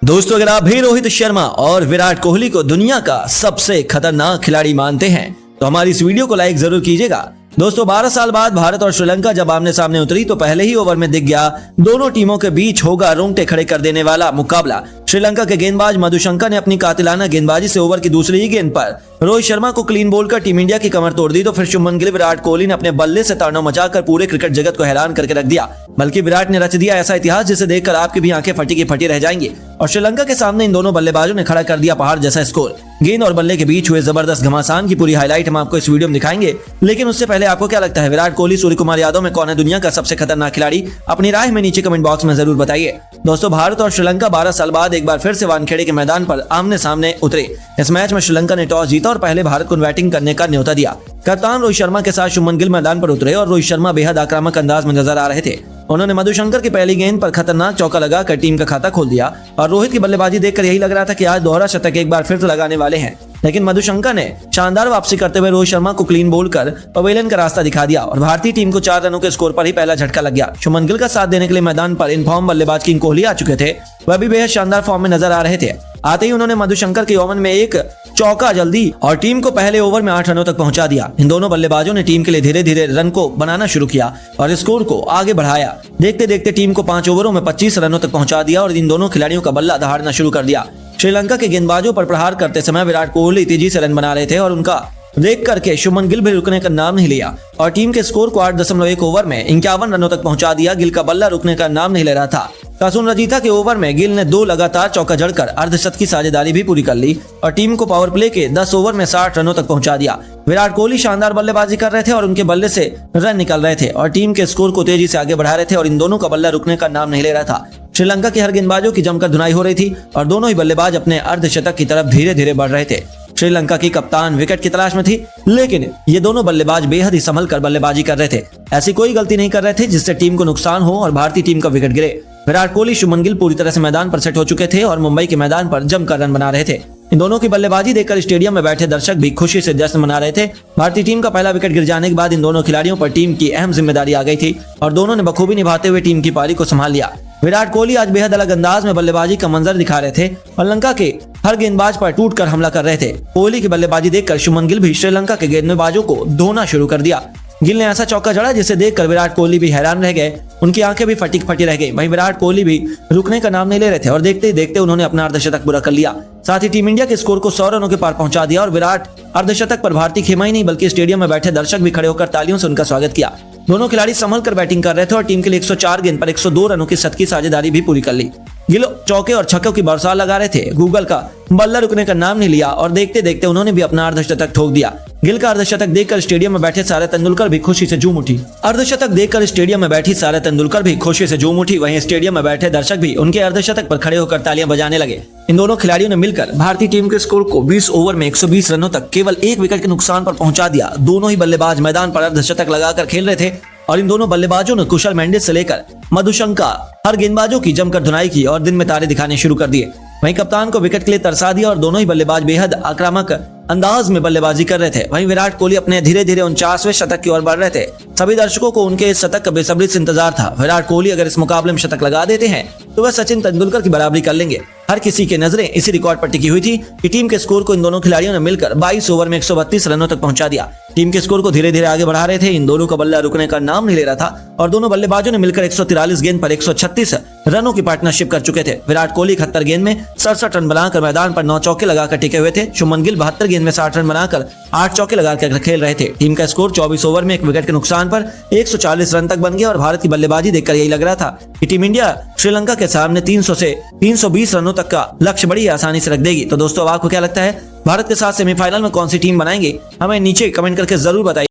दोस्तों, अगर आप भी रोहित शर्मा और विराट कोहली को दुनिया का सबसे खतरनाक खिलाड़ी मानते हैं तो हमारी इस वीडियो को लाइक जरूर कीजिएगा। दोस्तों, 12 साल बाद भारत और श्रीलंका जब आमने सामने उतरी तो पहले ही ओवर में दिख गया दोनों टीमों के बीच होगा रोंगटे खड़े कर देने वाला मुकाबला। श्रीलंका के गेंदबाज मधुशंका ने अपनी कातिलाना गेंदबाजी से ओवर की दूसरी ही गेंद पर रोहित शर्मा को क्लीन बोल्ड कर टीम इंडिया की कमर तोड़ दी तो फिर शुभमन गिल विराट कोहली ने अपने बल्ले से तांडव मचाकर पूरे क्रिकेट जगत को हैरान करके रख दिया। बल्कि विराट ने रच दिया ऐसा इतिहास जिसे देखकर आपकी भी आंखें फटी की फटी रह जाएंगी। और श्रीलंका के सामने इन दोनों बल्लेबाजों ने खड़ा कर दिया पहाड़ जैसा स्कोर। गेंद और बल्ले के बीच हुए जबरदस्त घमासान की पूरी हाईलाइट हम आपको इस वीडियो में दिखाएंगे। लेकिन उससे पहले आपको क्या लगता है, विराट कोहली सूर्य कुमार यादव में कौन है दुनिया का सबसे खतरनाक खिलाड़ी? अपनी राय में नीचे कमेंट बॉक्स में जरूर बताइए। दोस्तों, भारत और श्रीलंका 12 साल बाद एक बार फिर से वानखेड़े के मैदान पर आमने सामने उतरे। इस मैच में श्रीलंका ने टॉस जीता और पहले भारत को बैटिंग करने का न्योता दिया। कप्तान रोहित शर्मा के साथ शुभमन गिल मैदान पर उतरे और रोहित शर्मा बेहद आक्रामक अंदाज में नजर आ रहे थे। उन्होंने मधुशंकर की पहली गेंद पर खतरनाक चौका लगाकर टीम का खाता खोल दिया और रोहित की बल्लेबाजी देखकर यही लग रहा था कि आज दोहरा शतक एक बार फिर से लगाने वाले हैं। लेकिन मधुशंकर ने शानदार वापसी करते हुए रोहित शर्मा को क्लीन बोल्ड कर पवेलियन का रास्ता दिखा दिया और भारतीय टीम को 4 रनों के स्कोर पर ही पहला झटका लग गया। शुभमन गिल का साथ देने के लिए मैदान पर इन फॉर्म बल्लेबाज किंग कोहली आ चुके थे। वह भी बेहद शानदार फॉर्म में नजर आ रहे थे। आते ही उन्होंने मधुशंकर के ओवर में एक चौका जल्दी और टीम को पहले ओवर में 8 रनों तक पहुंचा दिया। इन दोनों बल्लेबाजों ने टीम के लिए धीरे धीरे रन को बनाना शुरू किया और स्कोर को आगे बढ़ाया। देखते देखते टीम को 5 ओवरों में 25 रनों तक पहुंचा दिया और इन दोनों खिलाड़ियों का बल्ला दहाड़ना शुरू कर दिया। श्रीलंका के गेंदबाजों पर प्रहार करते समय विराट कोहली तेजी से रन बना रहे थे और उनका देख करके शुभमन गिल भी रुकने का नाम नहीं लिया और टीम के स्कोर को 8.1 ओवर में 51 रनों तक पहुंचा दिया। गिल का बल्ला रुकने का नाम नहीं ले रहा था। कासून रजीता के ओवर में गिल ने 2 लगातार चौका जड़कर अर्धशतक की साझेदारी भी पूरी कर ली और टीम को पावर प्ले के 10 ओवर में 60 रनों तक पहुंचा दिया। विराट कोहली शानदार बल्लेबाजी कर रहे थे और उनके बल्ले से रन निकल रहे थे और टीम के स्कोर को तेजी से आगे बढ़ा रहे थे और इन दोनों का बल्ला रुकने का नाम नहीं ले रहा था। श्रीलंका के हर गेंदबाजों की जमकर धुनाई हो रही थी और दोनों ही बल्लेबाज अपने अर्धशतक की तरफ धीरे धीरे बढ़ रहे थे। श्रीलंका की कप्तान विकेट की तलाश में थी, लेकिन ये दोनों बल्लेबाज बेहद ही संभल कर बल्लेबाजी कर रहे थे। ऐसी कोई गलती नहीं कर रहे थे जिससे टीम को नुकसान हो और भारतीय टीम का विकेट गिरे। विराट कोहली, शुभमन गिल पूरी तरह से मैदान पर सेट हो चुके थे और मुंबई के मैदान पर जमकर रन बना रहे थे। इन दोनों की बल्लेबाजी देखकर स्टेडियम में बैठे दर्शक भी खुशी से जश्न मना रहे थे। भारतीय टीम का पहला विकेट गिर जाने के बाद इन दोनों खिलाड़ियों पर टीम की अहम जिम्मेदारी आ गई थी और दोनों ने बखूबी निभाते हुए टीम की पारी को संभाल लिया। विराट कोहली आज बेहद अलग अंदाज में बल्लेबाजी का मंजर दिखा रहे थे और लंका के हर गेंदबाज पर टूटकर हमला कर रहे थे। कोहली की बल्लेबाजी देखकर शुभमन गिल भी श्रीलंका के गेंदबाजों को धोना शुरू कर दिया। गिल ने ऐसा चौका जड़ा जिसे देखकर विराट कोहली भी हैरान रह गए। उनकी आंखें भी फटी फटी रह गई। वहीं विराट कोहली भी रुकने का नाम नहीं ले रहे थे और देखते ही देखते उन्होंने अपना अर्धशतक पूरा कर लिया। साथ ही टीम इंडिया के स्कोर को 100 रनों के पार पहुंचा दिया और विराट अर्धशतक पर भारतीय खेमा ही नहीं बल्कि स्टेडियम में बैठे दर्शक भी खड़े होकर तालियों से उनका स्वागत किया। दोनों खिलाड़ी संभल कर बैटिंग कर रहे थे और टीम के लिए 104 गेंद पर 102 रनों की शतकीय साझेदारी भी पूरी कर ली। गिल चौके और छक्कों की बरसात लगा रहे थे। गूगल का बल्ला रुकने का नाम नहीं लिया और देखते देखते उन्होंने भी अपना अर्धशतक ठोक दिया। गिल का अर्धशतक देखकर स्टेडियम में बैठे सारे तेंदुलकर भी खुशी से झूम उठी। अर्धशतक देखकर स्टेडियम में बैठी सारे तेंदुलकर भी खुशी से झूम उठी। वहीं स्टेडियम में बैठे दर्शक भी उनके अर्धशतक पर खड़े होकर तालियां बजाने लगे। इन दोनों खिलाड़ियों ने मिलकर भारतीय टीम के स्कोर को 20 ओवर में 120 रनों तक केवल 1 विकेट के नुकसान पर पहुंचा दिया। दोनों ही बल्लेबाज मैदान पर अर्धशतक लगाकर खेल रहे थे और इन दोनों बल्लेबाजों ने कुशल मेंडिस से लेकर मधुशंका हर गेंदबाजों की जमकर धुनाई की और दिन में तारे दिखाने शुरू कर दिए। वहीं कप्तान को विकेट के लिए तरसा दिया और दोनों ही बल्लेबाज बेहद आक्रामक अंदाज में बल्लेबाजी कर रहे थे। वहीं विराट कोहली अपने धीरे धीरे 49वें शतक की ओर बढ़ रहे थे। सभी दर्शकों को उनके इस शतक का बेसब्री से इंतजार था। विराट कोहली अगर इस मुकाबले में शतक लगा देते हैं तो वह सचिन तेंदुलकर की बराबरी कर लेंगे। हर किसी की नजरें इसी रिकॉर्ड पर टिकी हुई थी कि टीम के स्कोर को इन दोनों खिलाड़ियों ने मिलकर 22 ओवर में 132 रनों तक पहुंचा दिया। टीम के स्कोर को धीरे धीरे आगे बढ़ा रहे थे। इन दोनों का बल्ला रुकने का नाम नहीं ले रहा था और दोनों बल्लेबाजों ने मिलकर 143 गेंद पर 136 रनों की पार्टनरशिप कर चुके थे। विराट कोहली 71 गेंद में 67 रन बनाकर मैदान पर 9 चौके लगाकर टिके हुए थे। शुभमन गिल 72 गेंद में 60 रन बनाकर 8 चौके लगाकर खेल रहे थे। टीम का स्कोर 24 ओवर में 1 विकेट के नुकसान पर 140 रन तक बन गया और भारत की बल्लेबाजी देखकर यही लग रहा था कि टीम इंडिया श्रीलंका के सामने 300 से 320 रनों तक का लक्ष्य बड़ी आसानी से रख देगी। तो दोस्तों, आपको क्या लगता है, भारत के साथ सेमीफाइनल में कौन सी टीम बनाएंगे? हमें नीचे कमेंट करके जरूर बताइए।